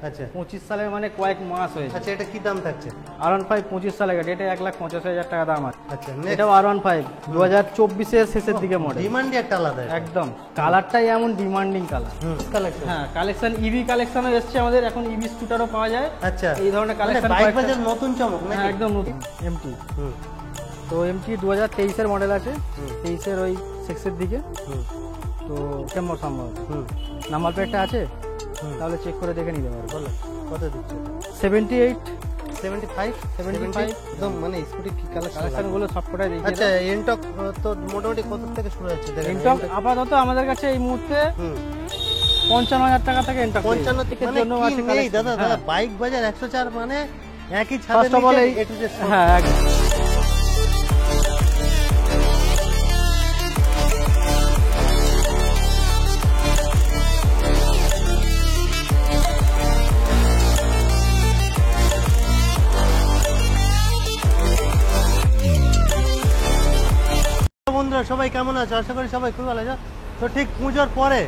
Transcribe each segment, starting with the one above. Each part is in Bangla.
আচ্ছা 25 সালের মানে কয়েক মাস হয়েছে। আচ্ছা এটা কি দাম থাকছে? R15 25 সালের গাড়ি, এটা 1,85,000 টাকা দাম আছে। আচ্ছা এটাও R15 2024 এর শেষের দিকে মডেল। ডিমান্ডই একটা আলাদা একদম, কালারটাই এমন ডিমান্ডিং কালার। কালেকশন, হ্যাঁ কালেকশন ইভি কালেকশনও এসছে আমাদের, এখন ইভি স্কুটারও পাওয়া যায়। আচ্ছা এই ধরনের কালেকশন বাইক বাজার নতুন চমক না? হ্যাঁ একদম নতুন MT। তো MT 2023 এর মডেল আছে, 23 এর ওই 6 এর দিকে। তো কেমন সম্ভব নাম্বার প্লেটটা আছে, তাহলে চেক করে দেখে নিতে পারো। বলো কত দিচ্ছে? 78 75 75 একদম মানে স্কুটি কি কালেকশন গুলো সবকটাই দেখিয়ে আচ্ছা এনটক তো মোটামুটি কত থেকে শুরু হচ্ছে? দেখেন এনটক আপাতত আমাদের কাছে এই মুহূর্তে 55,000 টাকা থেকে এনটক 55 থেকে জন্য আছে নেই দাদা। দাদা বাইক বাজার 104 মানে একই ছাদের নিচে হ্যাঁ বন্ধুরা সবাই কেমন আছো? আশা করি সবাই খুব ভালো আছো। তো ঠিক পুজোর পরে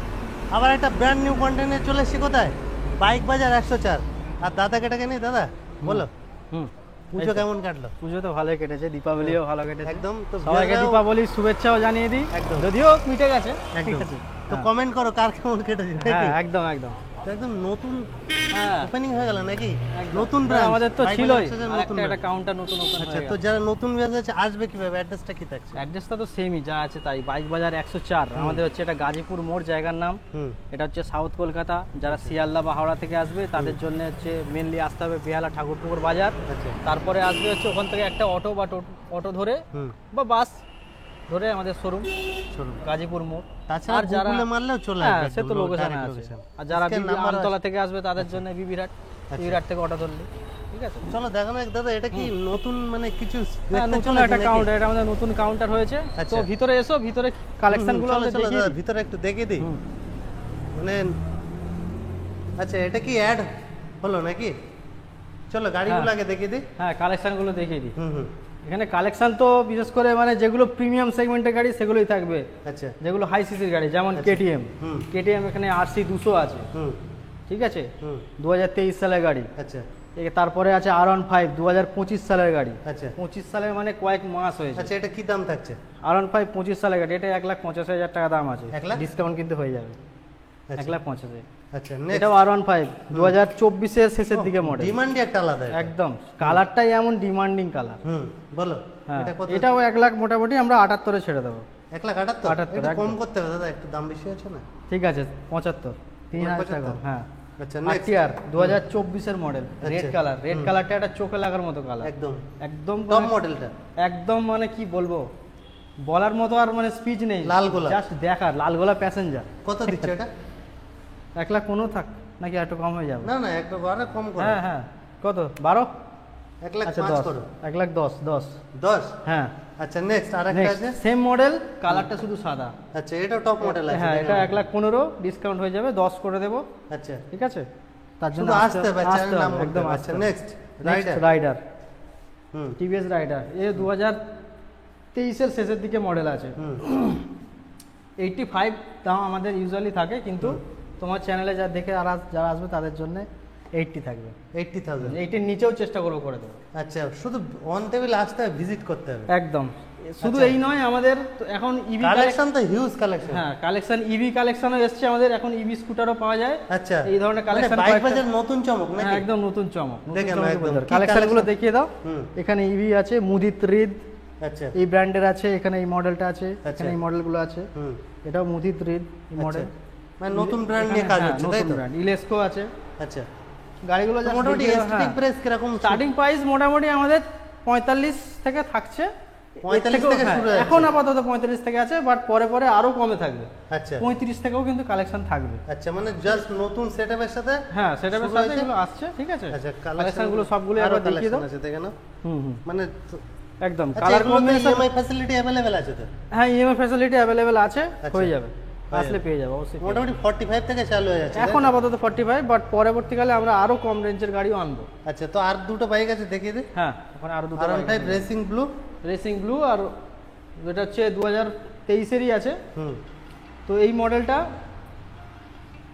আবার একটা ব্র্যান্ড নিউ কন্টেন্টে চলে এসেছি। কোথায়? বাইক বাজার 104। আর দাদা কেটাকে নেই দাদা, বলো পুজো কেমন কাটলো? পুজো তো ভালোই কেটেছে, দীপাবলিও ভালো কেটেছে একদম। তো সবাইকে দীপাবলির শুভেচ্ছাও জানিয়ে দিই, যদিও মিটে গেছে। ঠিক আছে, তো কমেন্ট করো কার কেমন কেটেছে। হ্যাঁ একদম একদম একদম নতুন ওপেনিং হয়ে গেল নাকি? নতুন নতুন ব্র্যান্ড আমাদের তো ছিলই, নতুন একটা কাউন্টার নতুন ওপেন আচ্ছা তো যারা নতুন ব্যাচ আছে আসবে কিভাবে? অ্যাড্রেসটা কি থাকছে? অ্যাড্রেসটা তো সেমই যা আছে তাই, বাইক বাজার 104। আমাদের হচ্ছে এটা গাজীপুর মোড় জায়গার নাম। এটা হচ্ছে সাউথ কলকাতা। যারা শিয়ালদা বা হাওড়া থেকে আসবে তাদের জন্য হচ্ছে মেনলি আসতে হবে বেহালা ঠাকুরপুকুর বাজার। তারপরে আসবে হচ্ছে ওখান থেকে একটা অটো বা টোটো ধরে বা বাস ধরে আমাদের শোরুম গাজীপুর মোড়। আর যারা মারলেও চলে আসবে, সে তো লোকেশন আছে। আর যারা আমতলা থেকে আসবে তাদের জন্য বিবিরাট থেকে অটো ধরলে ঠিক আছে। চলো দেখানো এক দাদা, এটা কি নতুন মানে কিছু নতুন একটা কাউন্টার, এটা আমাদের নতুন কাউন্টার হয়েছে। তো ভিতরে এসো, ভিতরে কালেকশন গুলো আমরা দেখিয়ে দিই। ভিতরে একটু দেখিয়ে দিই মানে। আচ্ছা এটা কি অ্যাড হলো নাকি? চলো গাড়িগুলো আগে দেখিয়ে দিই। হ্যাঁ কালেকশন গুলো দেখিয়ে দিই। এখানে কালেকশন তো বিশেষ করে মানে যেগুলো প্রিমিয়াম সেগমেন্টের গাড়ি সেগুলোই থাকবে। আচ্ছা যেগুলো হাই সিসির গাড়ি যেমন কেটিএম এখানে RC 200 আছে, ঠিক আছে 2023 সালের গাড়ি। আচ্ছা তারপরে আছে R15 2025 সালের গাড়ি। আচ্ছা 25 সালের মানে কয়েক মাস হয়েছে। আচ্ছা এটা কি দাম থাকছে? R15 25 সালের গাড়ি, এটা 1,85,000 টাকা দাম আছে, ডিসকাউন্ট কিন্তু হয়ে যাবে 1,85,000। আচ্ছা এটাও R15 2024 এর শেষের দিকে মডেল। ডিমান্ডই একটা আলাদা, একদম কালারটাই এমন ডিমান্ডিং কালার। বলো এটা কত? এটাও 1 লাখ মোটামুটি আমরা 78 এ ছেড়ে দেবো। 1,78,000 একটু কম করতে হবে দাদা, একটু দাম বেশি আছে না? ঠিক আছে 75 3000 টাকা। হ্যাঁ আচ্ছা RTR 2024 এর মডেল, রেড কালার। রেড কালারটা একটা চোখে লাগার মতো কালার, একদম একদম টপ মডেলটা। একদম মানে কি বলবো, বলার মতো আর মানে স্পিচ নেই। লাল গোলা জাস্ট দেখার, লাল গোলা প্যাসেঞ্জার। কত দিচ্ছে এটা? 1 লাখ 15 থাক নাকি একটু কম হয়ে যাবে? না না একটু বাড়া কম করো। হ্যাঁ হ্যাঁ কত 12? 1 লাখ 5 করো। 1 লাখ 10 হ্যাঁ। আচ্ছা নেক্সট আরেকটা আছে সেম মডেল, কালারটা শুধু সাদা। আচ্ছা এটা টপ মডেল আছে। হ্যাঁ এটা 1 লাখ 15, ডিসকাউন্ট হয়ে যাবে 10 করে দেব। আচ্ছা ঠিক আছে, তার জন্য আসতে হবে চ্যানেল নাম একদম। আচ্ছা নেক্সট রাইডার টিভিএস রাইডার, এ 2023 এর শেষের দিকে মডেল আছে। 85 দাম আমাদের ইউজুয়ালি থাকে, কিন্তু তোমার চ্যানেলে যা দেখে যারা আসবে তাদের জন্য 80 থাকবে। 80,000 80 নিচেও চেষ্টা করবো করে দেবো। আচ্ছা শুধু অন টেবিল আসতে ভিজিট করতে হবে একদম। শুধু এই নয়, আমাদের এখন ইভি কালেকশন তো হিউজ কালেকশন। হ্যাঁ কালেকশন ইভি কালেকশনও এসছে আমাদের, এখন ইভি স্কুটারও পাওয়া যায়। আচ্ছা এই ধরনের কালেকশন বাইক বাজার নতুন চমক নাকি? হ্যাঁ একদম নতুন চমক। দেখেন একদম কালেকশনগুলো দেখিয়ে দাও। এখানে ইভি আছে, মুদিত রিদ আচ্ছা এই ব্র্যান্ডের আছে, এখানে এই মডেলটা আছে, এখানে এই মডেলগুলো আছে। এটাও মুদিত রিদ মডেল, মানে নতুন ব্র্যান্ড নিয়ে কাজ হচ্ছে তাই তো? ইলেস্কো আছে। আচ্ছা গাড়িগুলো মোটামুটি স্টার্টিং প্রাইস কিরকম? স্টার্টিং প্রাইস মোটামুটি আমাদের 45 থেকে থাকছে। 45 থেকে শুরু হয় এখন আপাতত 45 থেকে আছে, বাট পরে পরে আরো কমে থাকবে। আচ্ছা 35 থেকেও কিন্তু কালেকশন থাকবে। আচ্ছা মানে জাস্ট নতুন সেটআপের সাথে। হ্যাঁ সেটআপের সাথে এগুলো আসছে। ঠিক আছে, আচ্ছা কালেকশনগুলো সবগুলো একবার দেখিয়ে দাও। আছে দেখেন মানে একদম colour combination. EMI facility available আছে তো? হ্যাঁ ইএমআই ফ্যাসিলিটি अवेलेबल আছে, হয়ে যাবে, আসলে পেয়ে যাবে অবশ্যই। মোটামুটি 45 থেকে চালু হয়ে যাচ্ছে এখন আপাতত 45, বাট পরবর্তীকালে আমরা আরো কম রেঞ্জের গাড়িও আনবো। আচ্ছা তো আর দুটো বাইক আছে দেখিয়ে দিই। হ্যাঁ ওখানে আরো দুটো R15 রেসিং ব্লু, আর এটা হচ্ছে 2023 এরই আছে। তো এই মডেলটা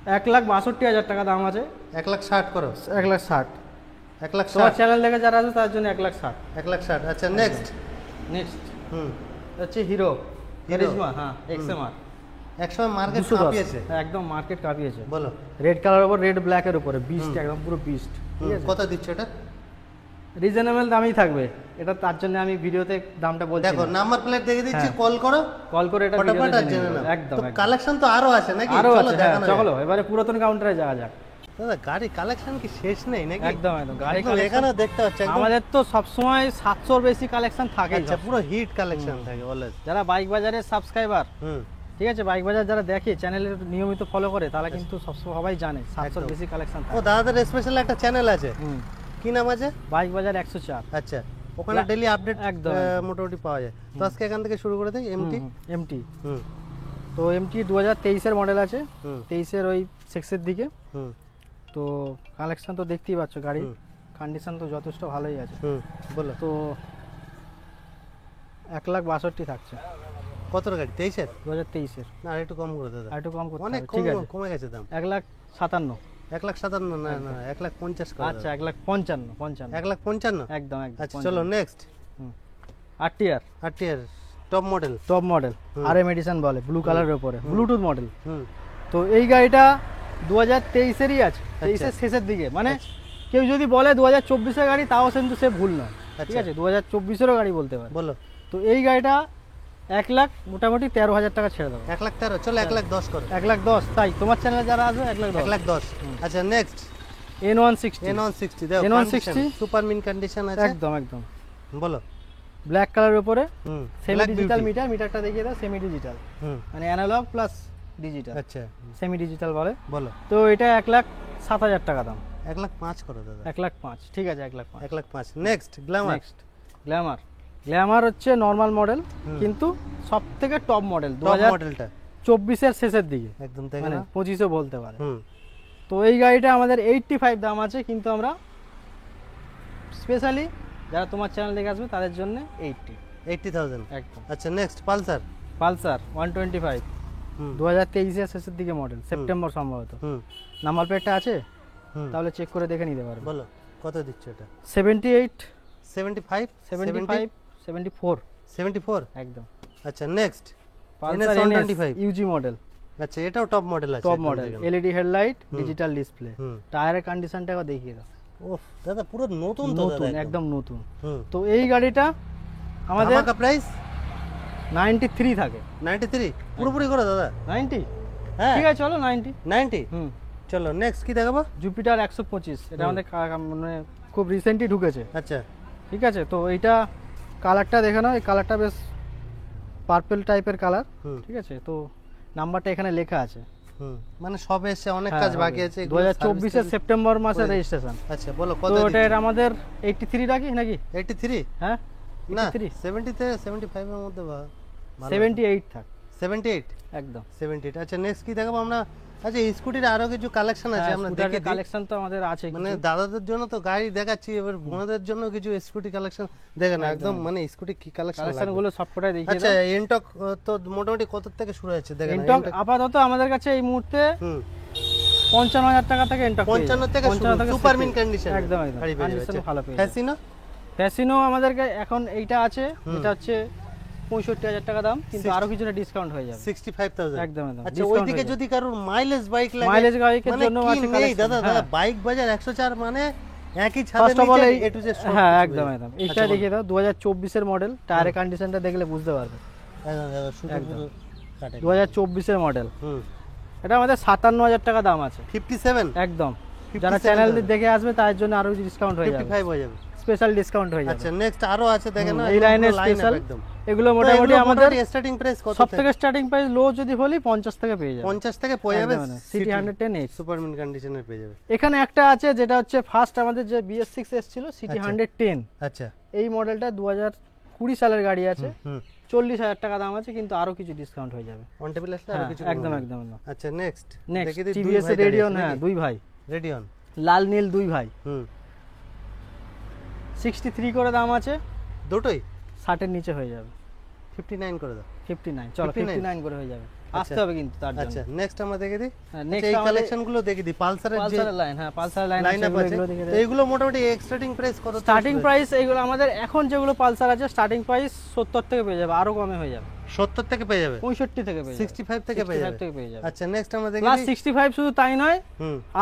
1,62,000 টাকা দাম আছে। 1,60,000 করো, 1,60,000 1,60,000 তোমার চ্যানেল দেখে যারা আছে তার জন্য 1,60,000। 1,60,000। আচ্ছা নেক্সট। নেক্সট হুম, হচ্ছে হিরো ক্যারিজমা, হ্যাঁ এক্সএমআর। একসময় মার্কেট কাঁপিয়েছে, একদম মার্কেট কাঁপিয়েছে। বলো। রেড কালার উপর রেড ব্ল্যাকের উপরে বিস্ট, একদম পুরো বিস্ট। ঠিক আছে, কত দিচ্ছ এটা? রিজনেবল দামই থাকবে এটা, তার জন্য আমি ভিডিওতে দামটা বলছি। দেখো নাম্বার প্লেট দেখে দিচ্ছি, হ্যাঁ। কল করো, কল করে এটা ফটাফট ভিডিওতে আর জেনে নাও। একদম তো একদম। কালেকশন তো আরো আছে নাকি? আরো চলো আছে, হ্যাঁ দেখানো যাক। চলো এবারে পুরাতন কাউন্টারে যাওয়া যাক। দাদা গাড়ি কালেকশন কি শেষ নেই নাকি? একদম একদম গাড়ি একদম collection- এখানেও দেখতে পাচ্ছি একদম। আমাদের তো সবসময় 700 বেশি কালেকশন থাকে। আচ্ছা পুরো হিট কালেকশন থাকে বলে। যারা বাইক বাজারের সাবস্ক্রাইবার, হুম, ঠিক আছে, বাইক বাজার যারা দেখে চ্যানেলের নিয়মিত ফলো করে, তারা কিন্তু সবাই জানে 700 একদম। বেশি কালেকশন ও থাকে। দাদাদের স্পেশাল একটা চ্যানেল আছে, হুম, কি নাম আছে? বাইক বাজার 104। আচ্ছা, ওখানে ডেইলি আপডেট একদম। মোটামুটি পাওয়া যায়। তো আজকে এখান থেকে শুরু করে দেই এমটি। এমটি, হুম তো এমটি 2023 এর মডেল আছে, হুম 23 এর ওই 6 এর দিকে। হুম তো কালেকশন তো দেখতেই পাচ্ছ, গাড়ির হুম। কন্ডিশন তো যথেষ্ট ভালোই আছে। হুম, বলো। তো 1,62,000 থাকছে কত গাড়ি? 23-এর? 2023 এর। না আর একটু কম করে দাদা, আর একটু কম করতে অনেক হবে, ঠিক আছে। কমে গেছে দাম। 1,57,000। 1,57,000 না না 1,50,000 করে। আচ্ছা 1,55,000। 1,55,000। একদম একদম। আচ্ছা চলো next. RTR 8 top model. Top model, হুম। আরএম এডিশন বলে, ব্লু কালারের উপরে ব্লুটুথ মডেল। হুম তো এই গাড়িটা 2023 এরই আছে, আচ্ছা। 23 এর শেষের দিকে। মানে কেউ যদি বলে 2024 এর গাড়ি, তাও কিন্তু সে ভুল নয়। ঠিক আচ্ছা। আছে, 2024 এরও গাড়ি বলতে পারে। বলো। তো এই গাড়িটা 1 লাখ মোটামুটি 13,000 টাকা ছেড়ে দেবো। 1,13,000 চলো 1,10,000 করো। 1,10,000 তাই তোমার চ্যানেলে যারা আসবে 1,10,000। 1,10,000। আচ্ছা নেক্সট। N160 N160 দেখো, N160 সুপার মিন কন্ডিশন আছে। একদম একদম বলো। ব্ল্যাক কালারের উপরে হুম সেমি Black ডিজিটাল beauty। মিটারটা দেখিয়ে দাও, সেমি ডিজিটাল হুম মানে অ্যানালগ প্লাস ডিজিটাল, আচ্ছা সেমি ডিজিটাল বলে। বলো। তো এটা 1,07,000 টাকা দাম। 1,05,000 করো দাদা। 1,05,000 ঠিক আছে, 1,05,000। 1,05,000 next Glamour. Next Glamour. Glamour হচ্ছে নর্মাল মডেল, হুম। কিন্তু সব থেকে টপ মডেল টপ মডেলটা 2024 এর শেষের দিকে, একদম তাই মানে না? 25ও বলতে পারে। হুম তো এই গাড়িটা আমাদের 85 দাম আছে, কিন্তু আমরা স্পেশালি যারা তোমার চ্যানেল দেখে আসবে তাদের জন্য 80,000। একদম। আচ্ছা নেক্সট পালসার। পালসার 125 হুম 2023 এর শেষের দিকে মডেল, সেপ্টেম্বর সম্ভবত। হুম নাম্বার প্লেটটা আছে, হুম তাহলে চেক করে দেখে নিতে পারবে। বলো কত দিচ্ছ এটা? 78 75 75 74 74। একদম। আচ্ছা next Pulsar NS125 Yuji model, আচ্ছা এটাও টপ মডেল আছে। টপ একদম মডেল, দেখলাম। LED headlight, digital display. হুম টায়ারের কন্ডিশনটাও দেখিয়ে দাও। ওফ দাদা পুরো নতুন তো নতুন, দাদা একদম নতুন। হুম তো এই গাড়িটা আমাদের ধামাকা প্রাইস 93 থাকে। 93 পুরোপুরি করো দাদা। 90 হ্যাঁ ঠিক আছে, চলো 90। 90। হুম। চলো নেক্সট কি দেখাবো? জুপিটার 125, এটা আমাদের মানে খুব রিসেন্টলি ঢুকেছে। আচ্ছা ঠিক আছে, তো এইটা কালারটা দেখে নাও, এই কালারটা বেশ পার্পল টাইপের কালার। হুম ঠিক আছে, তো নাম্বারটা এখানে লেখা আছে। হুম মানে সবে এসে অনেক হ্যাঁ, কাজ হবে। বাকি আছে। 2024 এর সেপ্টেম্বর মাসে করে- রেজিস্ট্রেশন। আচ্ছা বলো তো কত এটা এর আমাদের 83 রাখি নাকি? 83 হ্যাঁ না 83 70 থেকে 75 এর মধ্যে ভালো। 78 থাক 78 একদম। 78। আচ্ছা নেক্সট কি দেখাবো আমরা? আচ্ছা স্কুটির আরো কিছু কালেকশন আছে, আমরা দেখে দিই। কালেকশন তো আমাদের আছে মানে কিছু। দাদাদের জন্য তো গাড়ি দেখাচ্ছি, এবার বোনদের জন্য কিছু স্কুটি কালেকশন দেখেন একদম, মানে স্কুটি কি কালেকশন। কালেকশন গুলো সবকটাই দেখিয়ে আচ্ছা দাও। এনটক তো মোটামুটি কত থেকে শুরু হচ্ছে দেখেন? এনটক আপাতত আমাদের কাছে এই মুহূর্তে হুম 55,000 টাকা থেকে এনটক 55 থেকে সুপার মিন কন্ডিশন একদম একদম কন্ডিশন ভালো পেয়ে যাবে। ফ্যাসিনো ফ্যাসিনো আমাদেরকে এখন এইটা আছে, যেটা হচ্ছে 65,000 টাকা দাম, কিন্তু আরো কিছুটা ডিসকাউন্ট হয়ে যাবে। 65,000। একদম একদম আচ্ছা ওইদিকে যদি কারোর মাইলেজ বাইক লাগে, মাইলেজ বাইকের মানে জন্য কি আছে নেই কালেকশন। দাদা? দাদা বাইক বাজার 104 মানে একই ছাদের ফার্স্ট অফ অল নিচে এই এ টু জেড সব হ্যাঁ কিছু একদম পেয়ে একদম যাবে। এইটা দেখিয়ে দাও, 2024 এর মডেল, টায়ারের কন্ডিশনটা দেখলে বুঝতে পারবে। একদম, একদম, শুধু একদম। পুরো কাটে। 2024 এর মডেল, হুম এটা আমাদের 57,000 টাকা দাম আছে 57 একদম। যারা 57,000 চ্যানেল দেখে আসবে তার জন্য আরো ডিসকাউন্ট হয়ে যাবে, 55 হয়ে যাবে। স্পেশাল ডিসকাউন্ট হয়ে যাবে। আচ্ছা নেক্সট আরো আছে দেখেন না, এই লাইনের স্পেশাল এগুলো মোটামুটি আমাদের স্টার্টিং প্রাইস কত? সব থেকে স্টার্টিং প্রাইস লো যদি বলি 50 থেকে পেয়ে যাবে। 50 থেকে পেয়ে যাবে। সিটি 110X সুপার মিন কন্ডিশনের পেয়ে যাবে। এখানে একটা আছে যেটা হচ্ছে ফার্স্ট আমাদের যে BS6 এসেছিল, সিটি আচ্ছা। 110। আচ্ছা এই মডেলটা 2020 সালের গাড়ি আছে, হুম 40,000 টাকা দাম আছে, কিন্তু আরো কিছু ডিসকাউন্ট হয়ে যাবে। অন টেবিল আসলে আরো হ্যাঁ, কিছু একদম কমবে। একদম একদম। আচ্ছা নেক্সট নেক্সট দেখি দিই টিভিএস এর রেডিয়ন, হ্যাঁ দুই ভাই, রেডিয়ন। লাল নীল দুই ভাই, হুম 63 করে দাম আছে, দুটোই 60 এর নিচে হয়ে যাবে। 59 করে দাও। 59 চলো 59 59 করে হয়ে যাবে। আসতে হবে কিন্তু তার জন্য। আচ্ছা নেক্সট আমরা দেখে দিই। হ্যাঁ, আচ্ছা, next এই আমাদের কালেকশন গুলো দেখে দিই পালসারের যে পালসারের লাইন, হ্যাঁ পালসারের লাইন লাইন আপ আছে, এগুলো দেখে তো এইগুলো মোটামুটি স্টার্টিং প্রাইস কত? স্টার্টিং প্রাইস এইগুলো আমাদের এখন যেগুলো পালসার আছে স্টার্টিং প্রাইস 70 থেকে পেয়ে যাবে, আরো কমে হয়ে যাবে, 70 থেকে পেয়ে যাবে, 65 থেকে পেয়ে যাবে, 65 থেকে পেয়ে 65 যাবে। থেকে পেয়ে যাবে। আচ্ছা নেক্সট আমরা দেখে প্লাস দিই। 65 শুধু তাই নয়,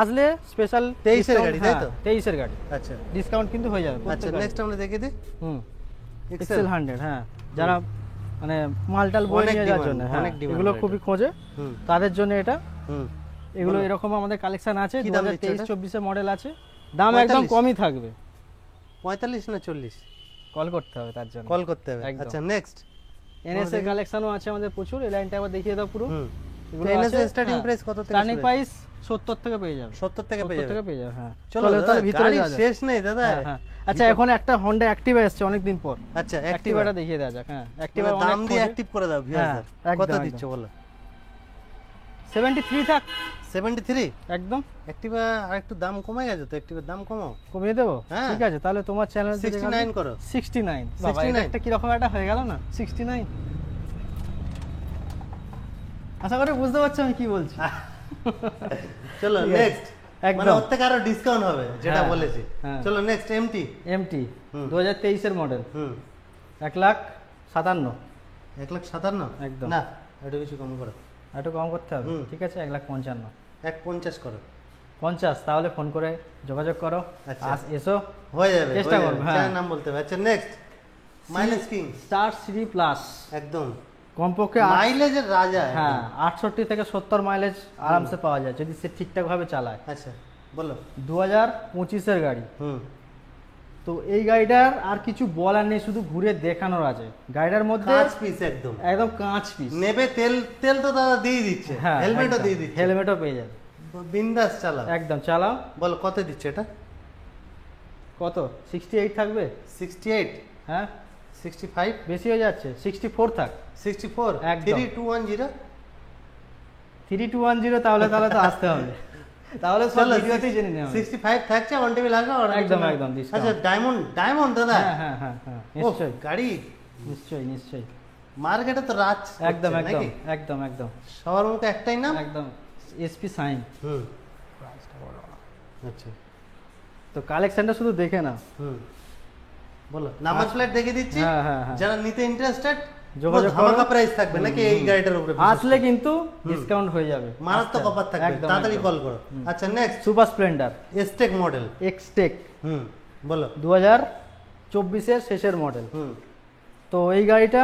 আসলে স্পেশাল 23 এর গাড়ি, তাই তো? 23 এর গাড়ি আচ্ছা ডিসকাউন্ট কিন্তু হয়ে যাবে। আচ্ছা নেক্সট আমরা দেখে দিই। এক্সেল 100, হ্যাঁ যারা মানে মালটাল বই অনেক নিয়ে যাওয়ার demand, জন্য, হ্যাঁ অনেক demand এগুলো এটা। খুবই খোঁজে হুম তাদের জন্য এটা। হুম এগুলো এরকম আমাদের কালেকশন আছে, কি দাম দিচ্ছে 2023-24 এর মডেল আছে, দাম 45? একদম কমই থাকবে, 45 না 40? কল করতে হবে তার জন্য। কল করতে হবে। একদম। আচ্ছা নেক্সট। এনএস এর কালেকশনও আছে আমাদের প্রচুর, এই লাইনটা আবার দেখিয়ে দাও পুরো। হুম এগুলো এনএস আছে, এর স্টার্টিং হ্যাঁ। প্রাইস কত থেকে? স্টার্টিং প্রাইস 70 থেকে পেয়ে যাবে, 70 থেকে পেয়ে 70 যাবে। থেকে পেয়ে যাবে, হ্যাঁ। চলো চলো দাদা, তাহলে ভিতরে গাড়ি যাওয়া যাক। শেষ নেই দাদা। হ্যাঁ, হ্যাঁ। আচ্ছা এখন একটা হন্ডা অ্যাক্টিভা এসেছে অনেক দিন পর, আচ্ছা অ্যাক্টিভাটা দেখিয়ে দেওয়া যাক। হ্যাঁ অ্যাক্টিভা দাম অনেক দিয়ে খোঁজে। অ্যাক্টিভ করে দাও ভিউয়ারদের। হ্যাঁ, কত একদম, দিচ্ছ বলো? 73 থাক 73? একদম, অ্যাক্টিভা আর একটু দাম কমে গেছে তো, অ্যাক্টিভার দাম কমাও। কমিয়ে দেবো। হ্যাঁ। ঠিক আছে তাহলে তোমার চ্যানেল 69 করো। 69 বাবা, 69? এটা একটা কি রকম একটা হয়ে গেল না 69। আশা করি বুঝতে পারছো আমি কি বলছি। চলো ঠিক আছে। নেক্সট, একদম। মানে ওর থেকে আরো ডিসকাউন্ট হবে যেটা হ্যাঁ, বলেছি। হ্যাঁ। চলো নেক্সট এমটি। এমটি হুম। 2023 এর মডেল, হুম 1,57,000। 1,57,000? একদম। না একটু বেশি কম করো, একটু কম করতে হবে, হুম। ঠিক আছে 1,55,000। 1,50 করো। 50 তাহলে ফোন করে যোগাযোগ করো, আচ্ছা। এসো হয়ে যাবে, চেষ্টা হয়ে করবো, যাবে। হ্যাঁ। চ্যানেল নাম বলতে হবে। আচ্ছা next mileage king. Star city plus, একদম কমপক্ষে মাইলেজের রাজা। হ্যাঁ একদম। 68 থেকে 70 মাইলেজ আরামসে পাওয়া যায় যদি সে ঠিকঠাক ভাবে চালায়। আচ্ছা বলো। 2025 এর গাড়ি, হুম তো এই গাড়িটার আর কিছু বলার নেই, শুধু ঘুরে দেখানোর আছে। গাড়িটার মধ্যে কাঁচ পিস একদম। একদম কাঁচ পিস, নেবে তেল, তেল তো দাদা দিয়ে দিচ্ছে, হ্যাঁ হেলমেটও দিয়ে দিচ্ছে, হেলমেটও পেয়ে যাবে, বিন্দাস চালাও। একদম চালাও। বলো কত দিচ্ছে এটা? কত 68 থাকবে? 68? হ্যাঁ 65? বেশি হয়ে যাচ্ছে, 64 থাক। 64? একদম। 3210? 3210 তাহলে তো আসতে হবে, তাহলে সব চলো, ভিডিওতেই জেনে নেওয়া হবে। 65 থাকছে, অন টেবিল আসবে আর একদম, একদম, discount। আচ্ছা ডায়মন্ড, ডায়মন্ড দাদা। হ্যাঁ হ্যাঁ হ্যাঁ হ্যাঁ ওহ, নিশ্চয়ই গাড়ি নিশ্চয়ই নিশ্চয়ই, মার্কেটে তো রাজ একদম করছে, একদম নাকি? একদম একদম সবার মুখে একটাই নাম। একদম এসপি সাইন। হুম আচ্ছা তো কালেকশনটা শুধু দেখে না। হুম বলো, নাম্বার প্লেট দেখে দিচ্ছি। হ্যাঁ হ্যাঁ হ্যাঁ যারা নিতে ইন্টারেস্টেড যোগাযোগ করো। ধামাকা প্রাইস থাকবে নাকি এই গাড়িটার উপরে? আসলে কিন্তু ডিসকাউন্ট হয়ে যাবে, মারাত্মক অফার থাকবে, একদম, তাড়াতাড়ি একদম। কল করো। আচ্ছা next super Splendor Xtec model. Xtec হুম বলো। 2024 এর শেষের মডেল, হুম তো এই গাড়িটা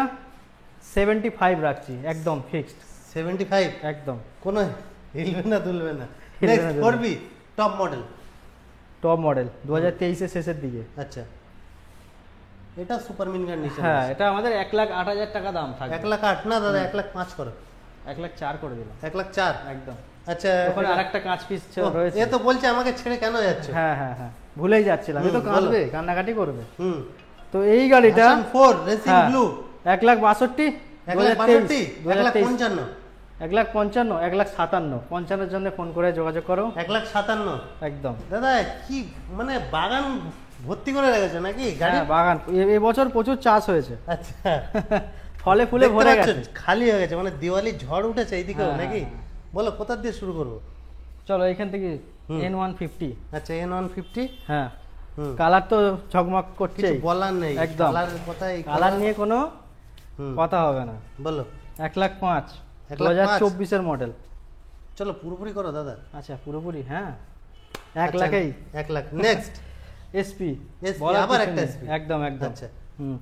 75 রাখছি একদম ফিক্সড, 75? একদম কোনো হিলবে না দুলবে না। হিলবে না, নেক্সট দুলবে না। করবি টপ মডেল। টপ মডেল 2023 এর শেষের দিকে। আচ্ছা এটা সুপার মিন কন্ডিশন। হ্যাঁ এটা আমাদের 1,08,000 টাকা দাম থাকবে। 1,08,000 না দাদা, 1,05,000 করো। 1,04 করে দিলাম 1,04,000? একদম। আচ্ছা ওখানে আরেকটা কাঁচ পিস ও, রয়েছে। এ তো বলছে আমাকে ছেড়ে কেন যাচ্ছে। হ্যাঁ হ্যাঁ হ্যাঁ ভুলেই যাচ্ছিলাম, এ তো হুম, কাঁদবে, কান্নাকাটি করবে। হুম তো এই গাড়িটা 4 রেসিং হ্যাঁ, ব্লু। 1,62,000 1,62,000? 2023 1,55,000? 1,55,000 55 জন্য ফোন করে যোগাযোগ করো 1,57,000? একদম। দাদা কি মানে বাগান ভর্তি করে রেখেছে নাকি গাড়ি? হ্যাঁ বাগান এবছর প্রচুর চাষ হয়েছে, আচ্ছা ফলে ফুলে দেখতে ভরে পাচ্ছ, গেছে। খালি হয়ে গেছে, মানে দিওয়ালি ঝড় উঠেছে এইদিকেও হ্যাঁ, নাকি? হ্যাঁ, বলো কোথা দিয়ে শুরু করবো? চলো এখান থেকে হুম। N150। আচ্ছা N150? হ্যাঁ হুম কালার তো ঝকমক করছে, কিছু বলার নেই, একদম। কালারের কথা এই কালার নিয়ে কোনো হুম, কথা হবে না। বলো 1,05,000 1,05,000? 2024 এর মডেল। চলো পুরোপুরি করো দাদা। আচ্ছা পুরোপুরি, হ্যাঁ আচ্ছা, 1 লাখেই 1 লাখ। নেক্সট এসপি, SP, আবার একটা SP? একদম একদম। আচ্ছা হুম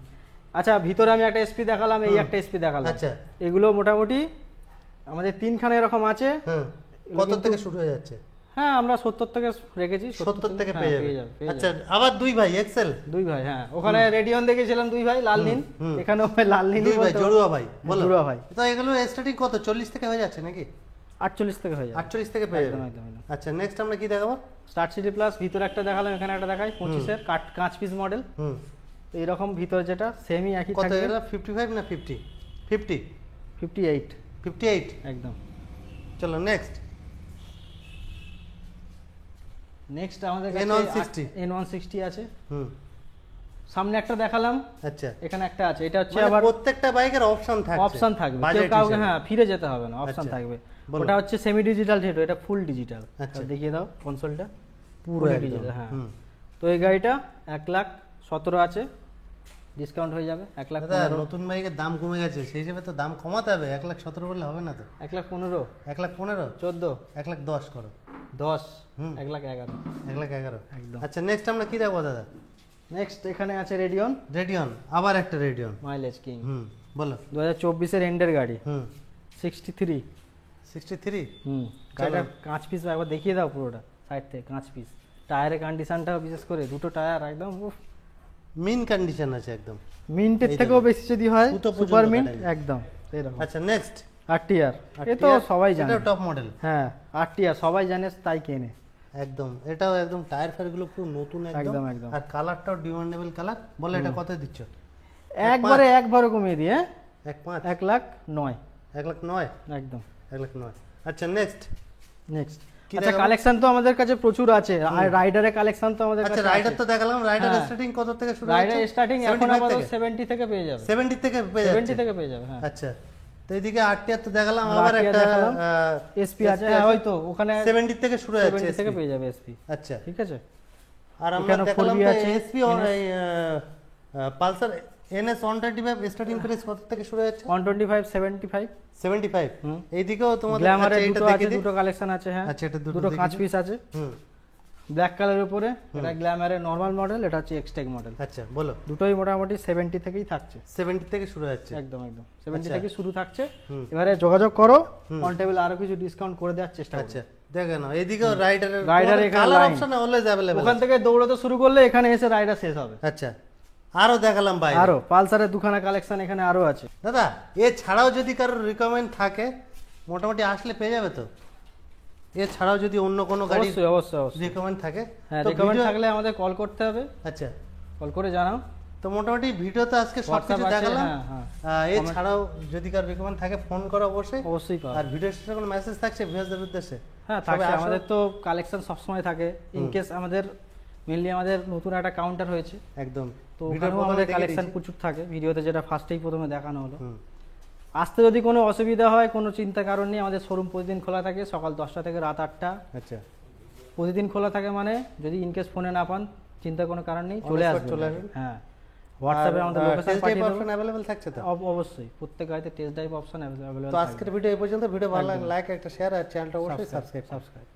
আচ্ছা ভিতরে আমি একটা এসপি দেখালাম, এই একটা এসপি দেখালাম। আচ্ছা। এগুলো মোটামুটি আমাদের তিনখানে এরকম আছে। হুম এগুলো কত কিন্তু- থেকে শুরু হয়ে যাচ্ছে? হ্যাঁ আমরা 70 থেকে রেখেছি, 70 থেকে হ্যাঁ, পেয়ে যাবে। আচ্ছা আবার দুই ভাই এক্সেল। দুই ভাই, হ্যাঁ ওখানে রেডিয়ন দেখেছিলাম দুই ভাই লাল নীল, হুম। এখানেও লাল নীল দুই ভাই জড়ুয়া ভাই, বলো জড়ুয়া ভাই। তো এগুলো স্টার্টিং কত 40 থেকে হয়ে যাচ্ছে নাকি? 48 থেকে হয়ে যাবে 48 থেকে পেয়ে একদম, যাবে। একদম, একদম। আচ্ছা নেক্সট আমরা কি দেখাবো? স্টার্ট সিটি প্লাস ভিতরে একটা দেখালাম, এখানে একটা দেখাই 25 এর কাঁচ পিস মডেল। হুম তো এইরকম ভিতরে যেটা সেমই একই কত থাকবে, এটা? 55 না 50? 50? 58 58? একদম। চলো নেক্সট নেক্সট আমাদের কাছে N160 N160 আছে। হুম সামনে একটা দেখালাম, আচ্ছা এখানে একটা আছে, এটা হচ্ছে মানে আবার প্রত্যেকটা বাইকের অপশন থাকবে, অপশন থাকবে, কেউ budget কাউকে হিসেবে। হ্যাঁ ফিরে যেতে হবে না, অপশন আচ্ছা, থাকবে। বলো। ওটা হচ্ছে সেমি ডিজিটাল যেটা, এটা ফুল ডিজিটাল। আচ্ছা। দেখিয়ে দাও কনসোলটা, পুরো একদম, ডিজিটাল। হ্যাঁ হুম। তো এই গাড়িটা 1,17,000 আছে, ডিসকাউন্ট হয়ে যাবে দাদা 1,15,000। নতুন বাইকের দাম কমে গেছে, সেই হিসেবে তো দাম কমাতে হবে। 1,17,000 বললে হবে না তো। 1,15,000, 1,15,000, 14, 1,10,000 করো। 10, হুম। 1,11,000 1,11,000 একদম। আচ্ছা নেক্সট আমরা কি দেখবো দাদা? নেক্সট এখানে আছে রেডিয়ন রেডিয়ন, আবার একটা রেডিয়ন। মাইলেজ কিং, হুম, বলো। 2024 এর এন্ডের গাড়ি, হুম, 63। 63। গাড়িটা কাঁচ পিস একবার দেখিয়ে দাও পুরোটা সাইড থেকে, কাঁচ পিস। টায়ারের কন্ডিশনটা বিশেষ করে দুটো টায়ার একদম মিন কন্ডিশন আছে একদম। মিন্টের এই থেকেও দেখো। বেশি যদি হয়, সুতো পর্যন্ত সুপার মিন্ট কাটাই। একদম এরকম। আচ্ছা নেক্সট আরটিআর, এ তো সবাই জানে, এটাও টপ মডেল। হ্যাঁ আরটিআর সবাই জানে তাই কেনে। একদম, এটাও একদম টায়ার ফায়ার গুলো পুরো নতুন একদম। একদম, একদম। আর কালারটাও ডিমান্ডেবল কালার। বলে এটা কত দিচ্ছ? একবারে কমিয়ে দিয়ে 1,500, 1,09,000 1,09,000, একদম। 1,09,000। আচ্ছা নেক্সট নেক্সট কি আচ্ছা, দেখাবো? কালেকশন তো আমাদের কাছে প্রচুর আছে, আর রাইডারের কালেকশন তো আমাদের আচ্ছা কাছে রাইডার আছে। তো দেখালাম, রাইডার হ্যাঁ। স্টার্টিং কত থেকে শুরু? রাইডার স্টার্টিং এখন 75 আপাতত থেকে? 70 থেকে পেয়ে যাবে, 70 থেকে পেয়ে 70 যাচ্ছে। থেকে পেয়ে যাবে। হ্যাঁ আচ্ছা, তো এইদিকে আরটিআর তো দেখালাম, আমরা আবার RTR একটা দেখালাম। এসপি আছে, হ্যাঁ হয়তো ওখানে 70 থেকে শুরু হচ্ছে 70 থেকে SP। পেয়ে যাবে এসপি, আচ্ছা, ঠিক আছে। আর আমরা এখানে দেখালাম 4B আছে, এসপি আর পালসার NS 125 স্টার্টিং প্রাইস কত থেকে শুরু হচ্ছে? 125, 75। 75। হুম। এইদিকেও তোমাদের গ্ল্যামারের আচ্ছা, এটা দুটো দেখে আছে, দিই। দুটো কালেকশন আছে। হ্যাঁ আচ্ছা, এটা দুটো দুটো দেখে কাঁচ দিই। পিস আছে, হুম, ব্ল্যাক কালারের উপরে। এটা গ্ল্যামারের নরমাল মডেল, এটা হচ্ছে এক্সটেক মডেল। আচ্ছা বলো। দুটোই মোটামুটি 70 থেকেই থাকছে, 70 থেকে শুরু হচ্ছে। একদম একদম 70 আচ্ছা। থেকে শুরু থাকছে। হুম। এবারে যোগাযোগ করো, অন টেবিল আরো কিছু ডিসকাউন্ট করে দেওয়ার চেষ্টা করব। আচ্ছা দেখে নাও, এইদিকেও রাইডারের রাইডার এখানে colour line। Option always available. ওখান থেকে দৌড়াতে শুরু করলে এখানে এসে রাইডার শেষ হবে। আচ্ছা, আরো দেখালাম ভাই। আরো পালসারের দুখানা কালেকশন এখানে আরো আছে। দাদা এছাড়াও যদি কারোর রিকমেন্ড থাকে মোটামুটি আসলে পেয়ে যাবে তো? এছাড়াও যদি অন্য কোনো গাড়ি অবশ্যই অবশ্যই অবশ্যই। রিকমেন্ড থাকে হ্যাঁ তো রিকমেন্ড video- থাকলে আমাদের কল করতে হবে, আচ্ছা, কল করে জানাও। তো মোটামুটি ভিডিওতে আজকে সবকিছু WhatsApp আছে, দেখালাম। হ্যাঁ, হ্যাঁ। এছাড়াও যদি কারোর রিকমেন্ড থাকে ফোন করো অবশ্যই। অবশ্যই পাবে। আর ভিডিও শেষে কোনো মেসেজ থাকছে ভিউয়ারদের উদ্দেশ্যে? হ্যাঁ সবাই থাকছে, আসো। আমাদের তো কালেকশন সবসময় থাকে। ইন কেস আমাদের মেনলি আমাদের নতুন একটা কাউন্টার হয়েছে, একদম, তো ভিডিওর ওখানেও প্রথমে আমাদের দেখে কালেকশন দিয়েছি। প্রচুর থাকে। ভিডিওতে যেটা ফার্স্টেই প্রথমে দেখানো হলো। হুম, আসতে যদি কোনো অসুবিধা হয়, কোনো চিন্তা কারণ নেই, আমাদের শোরুম প্রতিদিন খোলা থাকে সকাল 10টা থেকে রাত 8টা। আচ্ছা, প্রতিদিন খোলা থাকে, মানে যদি ইনকেস ফোনে না পান চিন্তার কোনো কারণ নেই, চলে On spot আসবেন। চলে আসবেন। হ্যাঁ হোয়াটসঅ্যাপে আমাদের লোকেশন পাঠিয়ে দেবো। অপশন अवेलेबल থাকছে তো? অবশ্যই প্রত্যেক গাড়িতে টেস্ট ড্রাইভ অপশন অ্যাভেলেবল। তো আজকের ভিডিও এই পর্যন্ত। ভিডিও ভালো লাগলে লাইক, একটা শেয়ার, আর চ্যানেলটা অবশ্যই সাবস্ক্রাইব। সাবস্ক্রাইব।